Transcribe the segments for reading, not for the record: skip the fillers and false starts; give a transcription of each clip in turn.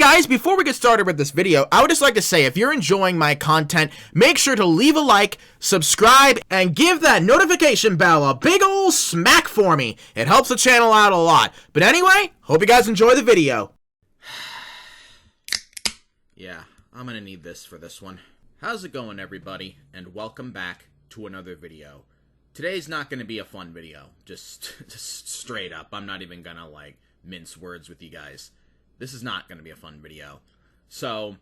guys, before we get started with this video, I would just like to say if you're enjoying my content, make sure to leave a like, subscribe, and give that notification bell a big ol' smack for me. It helps the channel out a lot. But anyway, hope you guys enjoy the video. Yeah, I'm gonna need this for this one. How's it going, everybody? And welcome back to another video. Today's not gonna be a fun video. Just straight up. I'm not even gonna, mince words with you guys. This is not going to be a fun video. So,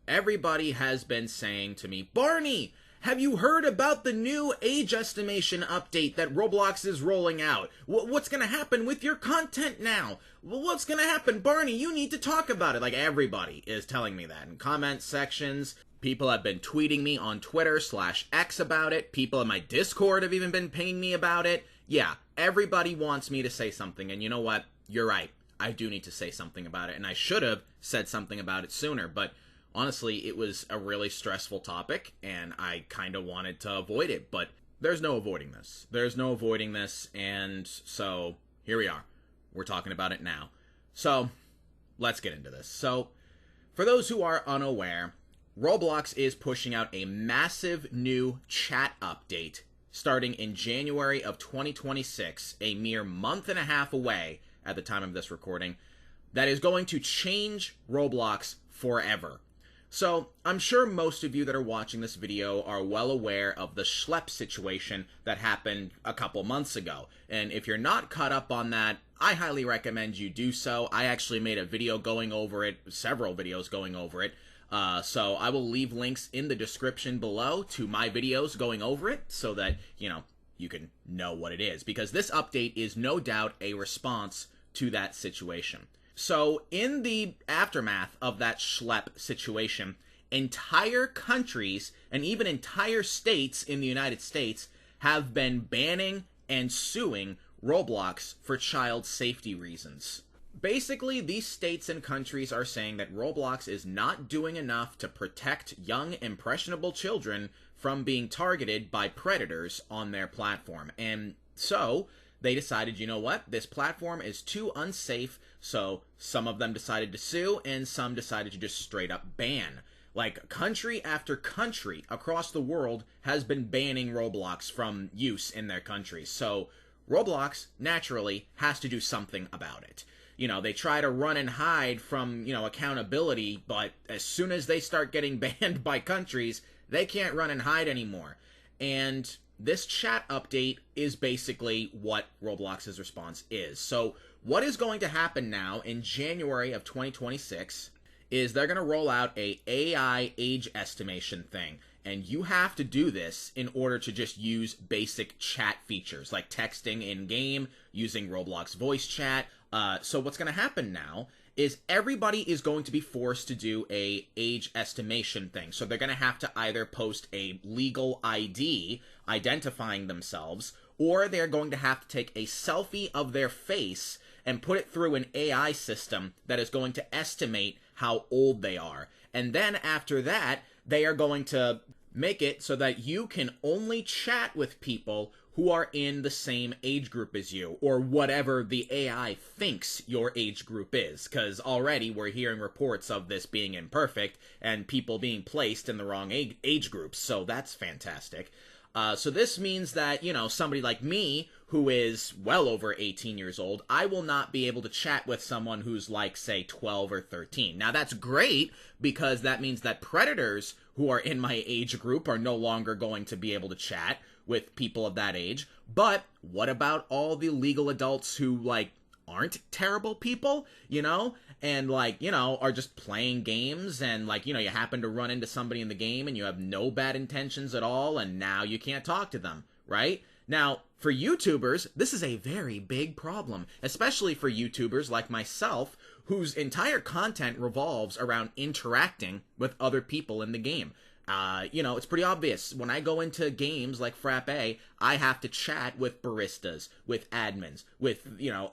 everybody has been saying to me, Barney, have you heard about the new age estimation update that Roblox is rolling out? What's going to happen with your content now? What's going to happen? Barney, you need to talk about it. Everybody is telling me that in comment sections. People have been tweeting me on Twitter/X about it. People in my Discord have even been pinging me about it. Yeah, everybody wants me to say something, and you know what? You're right. I do need to say something about it, and I should have said something about it sooner, but honestly, it was a really stressful topic, and I kind of wanted to avoid it, but there's no avoiding this. There's no avoiding this, and so here we are. We're talking about it now. So, let's get into this. So, for those who are unaware, Roblox is pushing out a massive new chat update starting in January of 2026, a mere month and a half away at the time of this recording, that is going to change Roblox forever. So, I'm sure most of you that are watching this video are well aware of the schlep situation that happened a couple months ago. And if you're not caught up on that, I highly recommend you do so. I actually made a video going over it, several videos going over it. So I will leave links in the description below to my videos going over it so that, you can know what it is, because this update is no doubt a response to that situation. So, in the aftermath of that schlep situation, entire countries and even entire states in the United States have been banning and suing Roblox for child safety reasons. Basically, these states and countries are saying that Roblox is not doing enough to protect young, impressionable children from being targeted by predators on their platform. And so, they decided, you know what, this platform is too unsafe, so some of them decided to sue, and some decided to just straight up ban. Country after country across the world has been banning Roblox from use in their countries. So, Roblox, naturally, has to do something about it. They try to run and hide from, accountability, but as soon as they start getting banned by countries, they can't run and hide anymore. And this chat update is basically what Roblox's response is. So what is going to happen now in January of 2026 is they're going to roll out a AI age estimation thing. And you have to do this in order to just use basic chat features like texting in-game, using Roblox voice chat. So what's going to happen now is everybody is going to be forced to do a age estimation thing. So they're going to have to either post a legal ID identifying themselves, or they're going to have to take a selfie of their face and put it through an AI system that is going to estimate how old they are. And then after that, they are going to make it so that you can only chat with people who are in the same age group as you, or whatever the AI thinks your age group is, because already we're hearing reports of this being imperfect and people being placed in the wrong age groups, so that's fantastic. So this means that, somebody like me, who is well over 18 years old, I will not be able to chat with someone who's say 12 or 13. Now that's great, because that means that predators who are in my age group are no longer going to be able to chat with people of that age. But what about all the legal adults who, aren't terrible people, and, are just playing games, and, you happen to run into somebody in the game and you have no bad intentions at all, and now you can't talk to them, right? Now, for YouTubers, this is a very big problem, especially for YouTubers like myself, whose entire content revolves around interacting with other people in the game. It's pretty obvious. When I go into games like Frappe, I have to chat with baristas, with admins, with,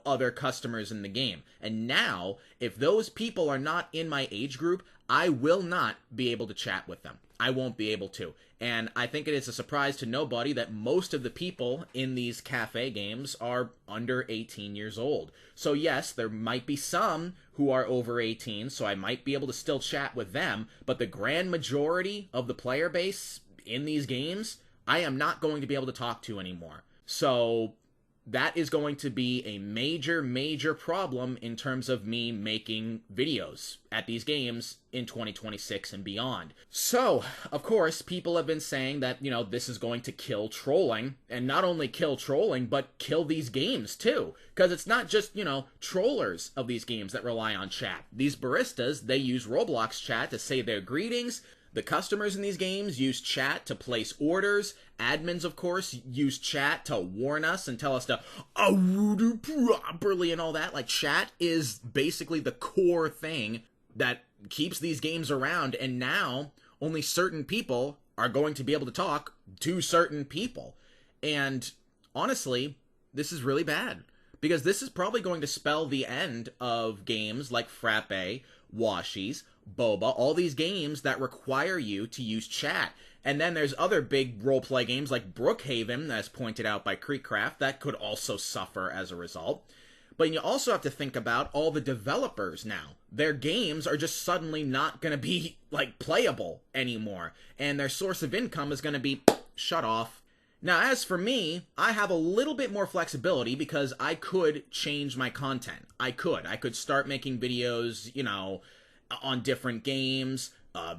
other customers in the game. And now, if those people are not in my age group, I will not be able to chat with them. I won't be able to. And I think it is a surprise to nobody that most of the people in these cafe games are under 18 years old. So yes, there might be some who are over 18, so I might be able to still chat with them, but the grand majority of the player base in these games, I am not going to be able to talk to anymore. So that is going to be a major, major problem in terms of me making videos at these games in 2026 and beyond. So, of course, people have been saying that, this is going to kill trolling, and not only kill trolling, but kill these games too. Because it's not just, trollers of these games that rely on chat. These baristas, they use Roblox chat to say their greetings. The customers in these games use chat to place orders. Admins, of course, use chat to warn us and tell us to do properly and all that. Like, chat is basically the core thing that keeps these games around, and now only certain people are going to be able to talk to certain people. And honestly, this is really bad, because this is probably going to spell the end of games like Frappe, Washies, Boba, all these games that require you to use chat. And then there's other big roleplay games like Brookhaven, as pointed out by Creekcraft, that could also suffer as a result. But you also have to think about all the developers now. Their games are just suddenly not going to be, playable anymore. And their source of income is going to be shut off. Now, as for me, I have a little bit more flexibility because I could change my content. I could start making videos, on different games,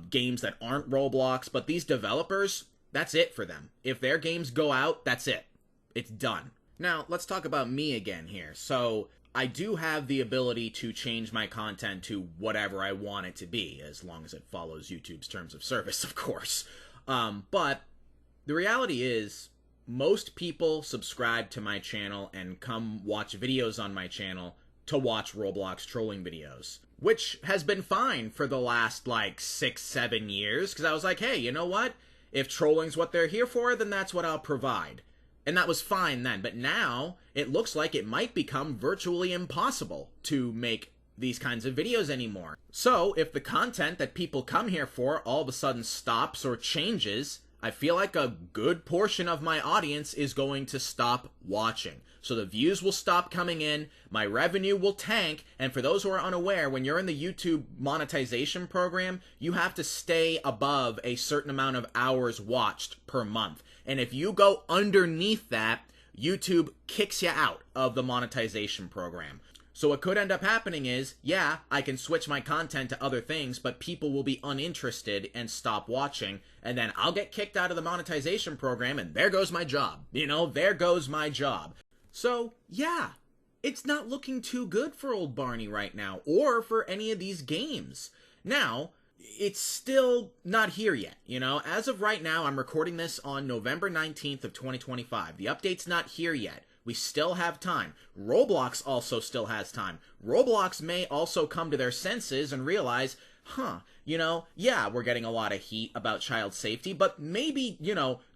games that aren't Roblox, but these developers, that's it for them. If their games go out, that's it. It's done. Now, let's talk about me again here. So, I do have the ability to change my content to whatever I want it to be, as long as it follows YouTube's terms of service, of course. But the reality is, most people subscribe to my channel and come watch videos on my channel to watch Roblox trolling videos, which has been fine for the last, 6-7 years, because I was like, hey, you know what? If trolling's what they're here for, then that's what I'll provide. And that was fine then, but now it looks like it might become virtually impossible to make these kinds of videos anymore. So, if the content that people come here for all of a sudden stops or changes, I feel like a good portion of my audience is going to stop watching. So the views will stop coming in, my revenue will tank, and for those who are unaware, when you're in the YouTube monetization program, you have to stay above a certain amount of hours watched per month. And if you go underneath that, YouTube kicks you out of the monetization program. So what could end up happening is, yeah, I can switch my content to other things, but people will be uninterested and stop watching, and then I'll get kicked out of the monetization program, and there goes my job. There goes my job. So, yeah, it's not looking too good for old Barney right now, or for any of these games. Now, it's still not here yet, As of right now, I'm recording this on November 19th of 2025. The update's not here yet. We still have time. Roblox also still has time. Roblox may also come to their senses and realize, yeah, we're getting a lot of heat about child safety, but maybe,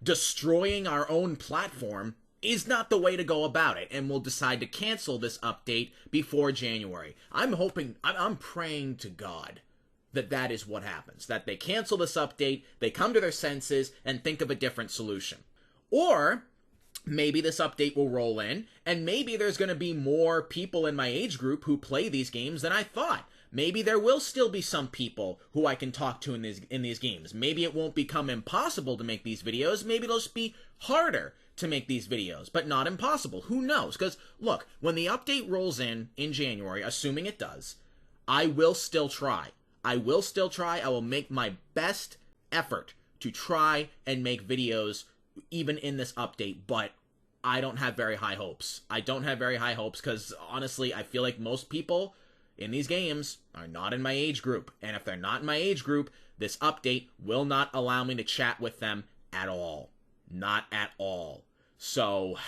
destroying our own platform is not the way to go about it, and we'll decide to cancel this update before January. I'm praying to God that is what happens, that they cancel this update, they come to their senses, and think of a different solution. Or maybe this update will roll in, and maybe there's going to be more people in my age group who play these games than I thought. Maybe there will still be some people who I can talk to in these games. Maybe it won't become impossible to make these videos. Maybe it'll just be harder to make these videos, but not impossible. Who knows? Because, look, when the update rolls in January, assuming it does, I will still try. I will make my best effort to try and make videos even in this update, but I don't have very high hopes. I don't have very high hopes because, honestly, I feel like most people in these games are not in my age group. And if they're not in my age group, this update will not allow me to chat with them at all. Not at all. So,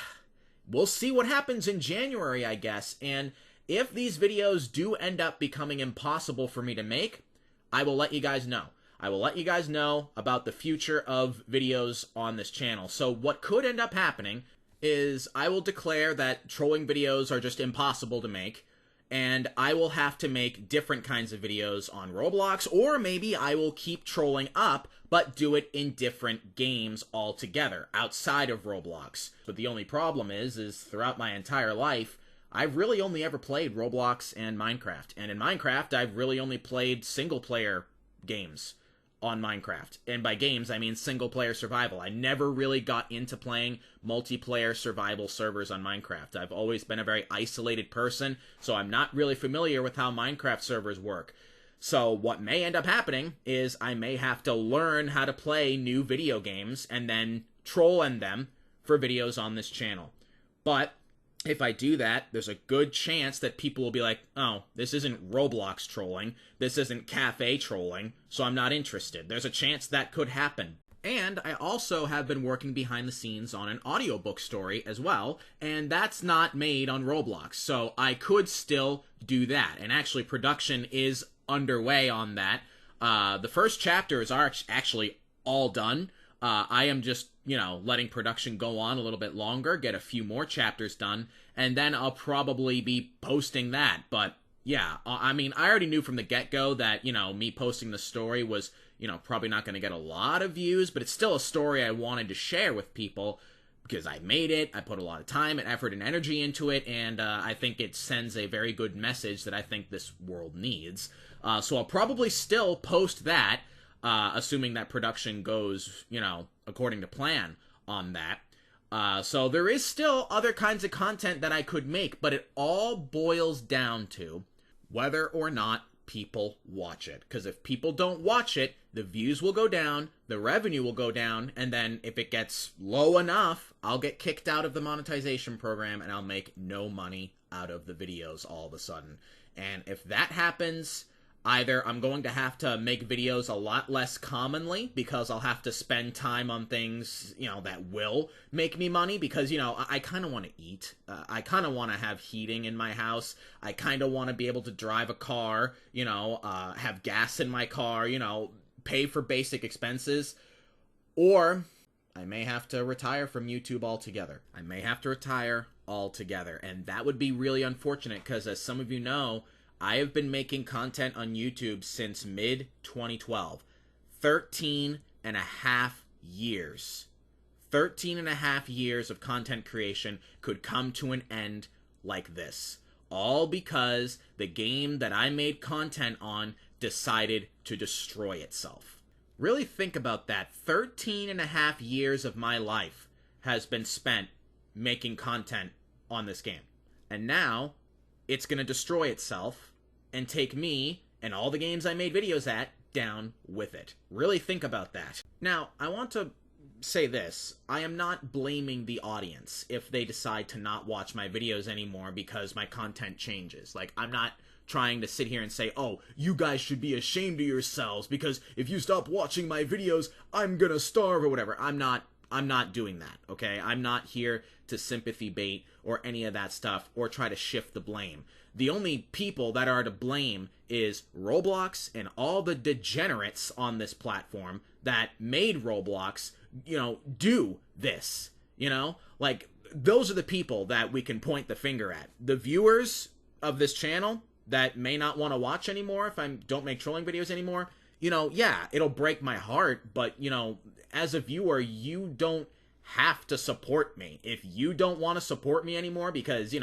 we'll see what happens in January, I guess. And if these videos do end up becoming impossible for me to make, I will let you guys know. I will let you guys know about the future of videos on this channel. So what could end up happening is I will declare that trolling videos are just impossible to make, and I will have to make different kinds of videos on Roblox, or maybe I will keep trolling up, but do it in different games altogether, outside of Roblox. But the only problem is throughout my entire life, I've really only ever played Roblox and Minecraft. And in Minecraft, I've really only played single-player games on Minecraft. And by games, I mean single-player survival. I never really got into playing multiplayer survival servers on Minecraft. I've always been a very isolated person, so I'm not really familiar with how Minecraft servers work. So what may end up happening is I may have to learn how to play new video games and then troll in them for videos on this channel. But if I do that, there's a good chance that people will be like, oh, this isn't Roblox trolling, this isn't cafe trolling, so I'm not interested. There's a chance that could happen. And I also have been working behind the scenes on an audiobook story as well, and that's not made on Roblox, so I could still do that. And actually, production is underway on that. The first chapters are actually all done. I am just, letting production go on a little bit longer, get a few more chapters done, and then I'll probably be posting that. But, yeah, I mean, I already knew from the get-go that, me posting the story was, probably not going to get a lot of views, but it's still a story I wanted to share with people because I made it, I put a lot of time and effort and energy into it, and I think it sends a very good message that I think this world needs. So I'll probably still post that, assuming that production goes, according to plan on that. So there is still other kinds of content that I could make, but it all boils down to whether or not people watch it. Because if people don't watch it, the views will go down, the revenue will go down, and then if it gets low enough, I'll get kicked out of the monetization program and I'll make no money out of the videos all of a sudden. And if that happens, either I'm going to have to make videos a lot less commonly because I'll have to spend time on things, that will make me money because, I kind of want to eat. I kind of want to have heating in my house. I kind of want to be able to drive a car, have gas in my car, pay for basic expenses. Or I may have to retire from YouTube altogether. I may have to retire altogether. And that would be really unfortunate because, as some of you know, I have been making content on YouTube since mid-2012. 13 and a half years. 13 and a half years of content creation could come to an end like this. All because the game that I made content on decided to destroy itself. Really think about that. 13 and a half years of my life has been spent making content on this game. And now it's going to destroy itself and take me and all the games I made videos at down with it. Really think about that. Now, I want to say this. I am not blaming the audience if they decide to not watch my videos anymore because my content changes. Like, I'm not trying to sit here and say, oh, you guys should be ashamed of yourselves because if you stop watching my videos, I'm gonna starve or whatever. I'm not doing that, okay? I'm not here to sympathy bait or any of that stuff or try to shift the blame. The only people that are to blame is Roblox and all the degenerates on this platform that made Roblox, do this, Like, those are the people that we can point the finger at. The viewers of this channel that may not want to watch anymore if I don't make trolling videos anymore, yeah, it'll break my heart, but, as a viewer, you don't have to support me. If you don't want to support me anymore because,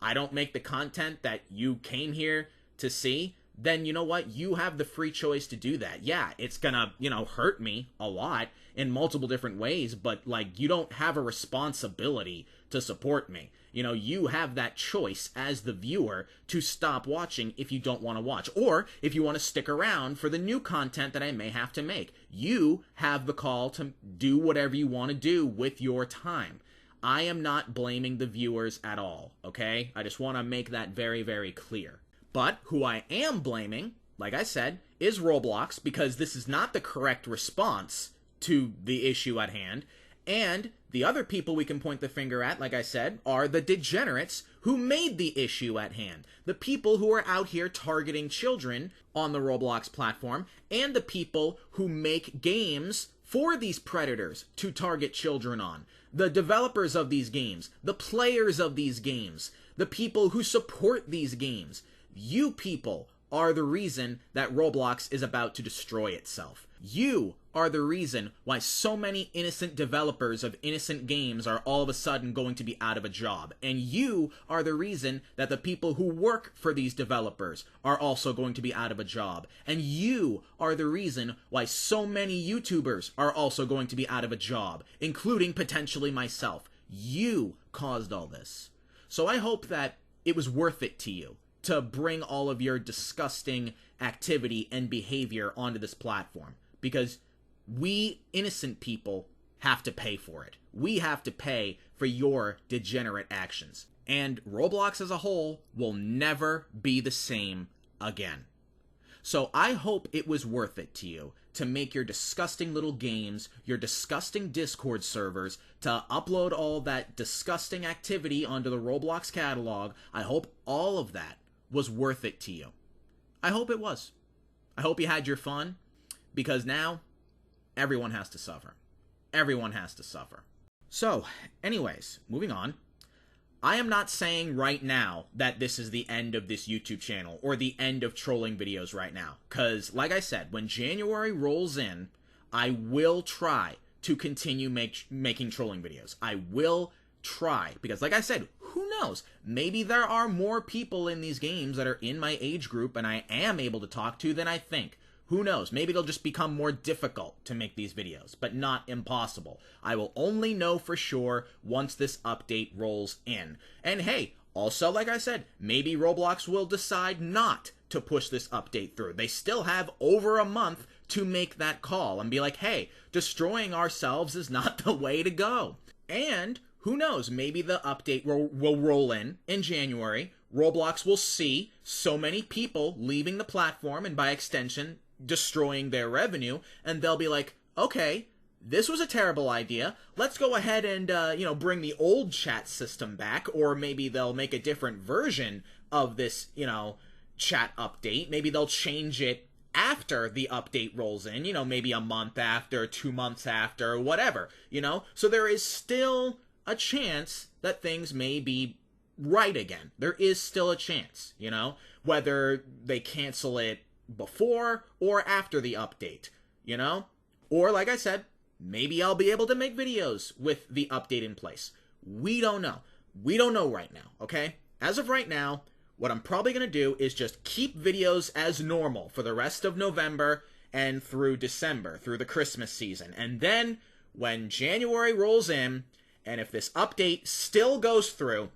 I don't make the content that you came here to see, then you know what? You have the free choice to do that. Yeah, it's gonna, hurt me a lot in multiple different ways, but, you don't have a responsibility to support me. You have that choice as the viewer to stop watching if you don't want to watch, or if you want to stick around for the new content that I may have to make. You have the call to do whatever you want to do with your time. I am not blaming the viewers at all, okay? I just want to make that very, very clear. But who I am blaming, like I said, is Roblox, because this is not the correct response to the issue at hand. And the other people we can point the finger at, like I said, are the degenerates who made the issue at hand. The people who are out here targeting children on the Roblox platform, and the people who make games for these predators to target children on. The developers of these games, the players of these games, the people who support these games. You people are the reason that Roblox is about to destroy itself. You are the reason why so many innocent developers of innocent games are all of a sudden going to be out of a job. And you are the reason that the people who work for these developers are also going to be out of a job. And you are the reason why so many YouTubers are also going to be out of a job, including potentially myself. You caused all this. So I hope that it was worth it to you to bring all of your disgusting activity and behavior onto this platform, because we innocent people have to pay for it. We have to pay for your degenerate actions. And Roblox as a whole will never be the same again. So I hope it was worth it to you to make your disgusting little games, your disgusting Discord servers, to upload all that disgusting activity onto the Roblox catalog. I hope all of that was worth it to you. I hope it was. I hope you had your fun, because now everyone has to suffer. Everyone has to suffer. So, anyways, moving on. I am not saying right now that this is the end of this YouTube channel or the end of trolling videos right now, because, like I said, when January rolls in, I will try to continue making trolling videos. I will try, because, like I said, who knows? Maybe there are more people in these games that are in my age group and I am able to talk to than I think. Who knows? Maybe it'll just become more difficult to make these videos, but not impossible. I will only know for sure once this update rolls in. And hey, also, like I said, maybe Roblox will decide not to push this update through. They still have over a month to make that call and be like, hey, destroying ourselves is not the way to go. And who knows? Maybe the update will roll in January. Roblox will see so many people leaving the platform and by extension destroying their revenue, and they'll be like, okay, this was a terrible idea. Let's go ahead and, bring the old chat system back, or maybe they'll make a different version of this, chat update. Maybe they'll change it after the update rolls in, maybe a month after, 2 months after, whatever, So there is still a chance that things may be right again. There is still a chance, whether they cancel it before or after the update, Or, like I said, maybe I'll be able to make videos with the update in place. We don't know. We don't know right now, okay? As of right now, what I'm probably going to do is just keep videos as normal for the rest of November and through December, through the Christmas season. And then, when January rolls in, and if this update still goes through,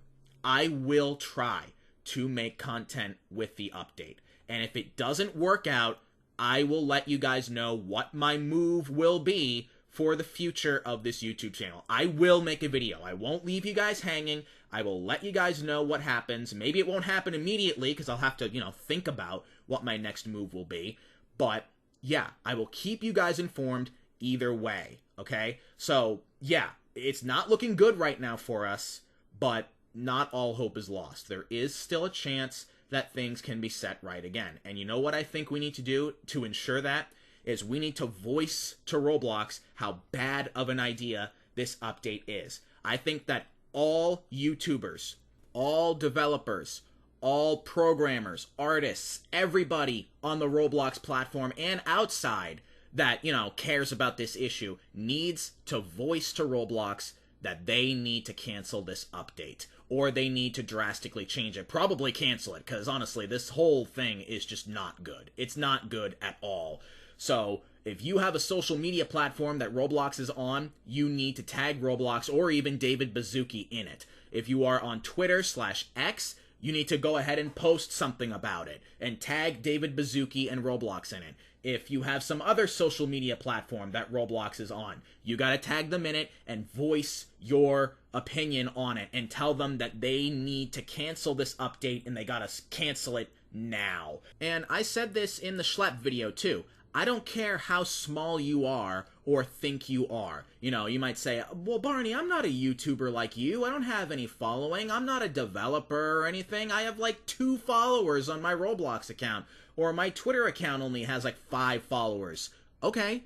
I will try to make content with the update. And if it doesn't work out, I will let you guys know what my move will be for the future of this YouTube channel. I will make a video. I won't leave you guys hanging. I will let you guys know what happens. Maybe it won't happen immediately because I'll have to, think about what my next move will be. But yeah, I will keep you guys informed either way, okay? So yeah, it's not looking good right now for us, but not all hope is lost. There is still a chance that things can be set right again. And you know what I think we need to do to ensure that? Is we need to voice to Roblox how bad of an idea this update is. I think that all YouTubers, all developers, all programmers, artists, everybody on the Roblox platform and outside that, cares about this issue needs to voice to Roblox that they need to cancel this update, or they need to drastically change it. Probably cancel it, because honestly, this whole thing is just not good. It's not good at all. So, if you have a social media platform that Roblox is on, you need to tag Roblox or even David Baszucki in it. If you are on Twitter/X, you need to go ahead and post something about it and tag David Baszucki and Roblox in it. If you have some other social media platform that Roblox is on, you gotta tag them in it and voice your opinion on it and tell them that they need to cancel this update and they gotta cancel it now. And I said this in the Schlep video too. I don't care how small you are or think you are. You know, you might say, well, Barney, I'm not a YouTuber like you. I don't have any following. I'm not a developer or anything. I have like 2 followers on my Roblox account. Or my Twitter account only has like 5 followers. Okay,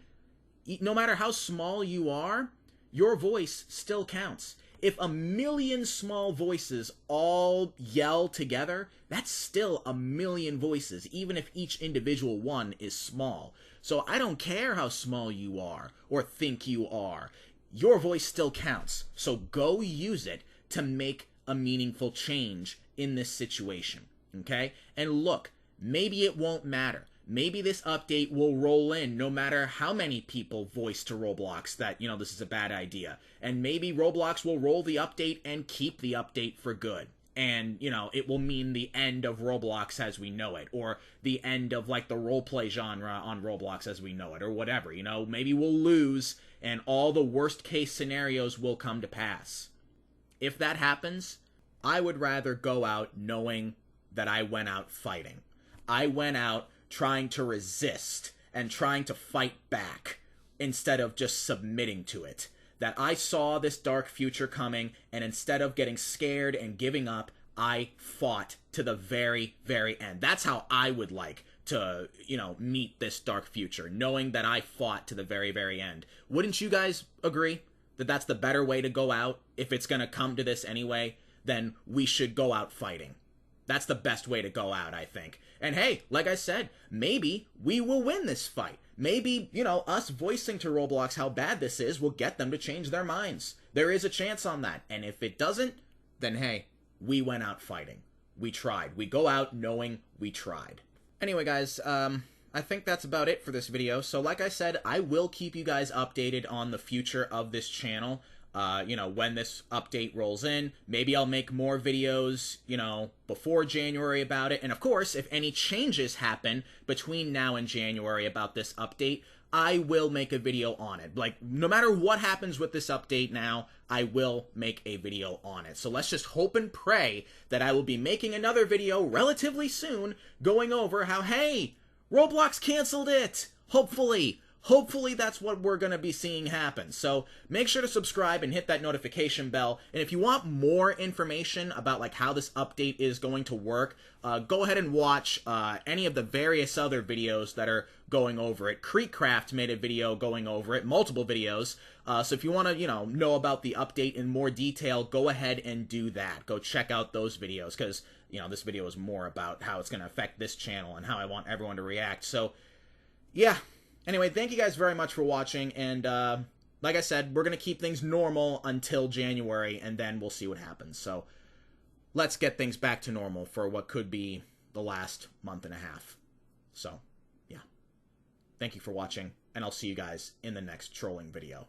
no matter how small you are, your voice still counts. If a million small voices all yell together, that's still a million voices, even if each individual one is small. So I don't care how small you are or think you are. Your voice still counts. So go use it to make a meaningful change in this situation. Okay? And look, maybe it won't matter. Maybe this update will roll in no matter how many people voice to Roblox that, you know, this is a bad idea. And maybe Roblox will roll the update and keep the update for good. And, you know, it will mean the end of Roblox as we know it. Or the end of, like, the roleplay genre on Roblox as we know it. Or whatever, you know. Maybe we'll lose and all the worst case scenarios will come to pass. If that happens, I would rather go out knowing that I went out fighting. I went out trying to resist and trying to fight back instead of just submitting to it. That I saw this dark future coming, and instead of getting scared and giving up, I fought to the very, very end. That's how I would like to, you know, meet this dark future, knowing that I fought to the very, very end. Wouldn't you guys agree that that's the better way to go out? If it's going to come to this anyway, then we should go out fighting. That's the best way to go out, I think. And hey, like I said, maybe we will win this fight. Maybe, you know, us voicing to Roblox how bad this is will get them to change their minds. There is a chance on that. And if it doesn't, then hey, we went out fighting. We tried. We go out knowing we tried. Anyway, guys, I think that's about it for this video. So like I said, I will keep you guys updated on the future of this channel. You know, when this update rolls in. Maybe I'll make more videos, you know, before January about it. And of course, if any changes happen between now and January about this update, I will make a video on it. Like, no matter what happens with this update now, I will make a video on it. So let's just hope and pray that I will be making another video relatively soon going over how, hey, Roblox canceled it! Hopefully that's what we're going to be seeing happen. So make sure to subscribe and hit that notification bell. And if you want more information about like how this update is going to work, go ahead and watch any of the various other videos that are going over it. Creekcraft made a video going over it, multiple videos. So if you want to, you know about the update in more detail, go ahead and do that. Go check out those videos because, you know, this video is more about how it's going to affect this channel and how I want everyone to react. So, yeah. Anyway, thank you guys very much for watching, and like I said, we're going to keep things normal until January, and then we'll see what happens. So, let's get things back to normal for what could be the last month and a half. So, yeah. Thank you for watching, and I'll see you guys in the next trolling video.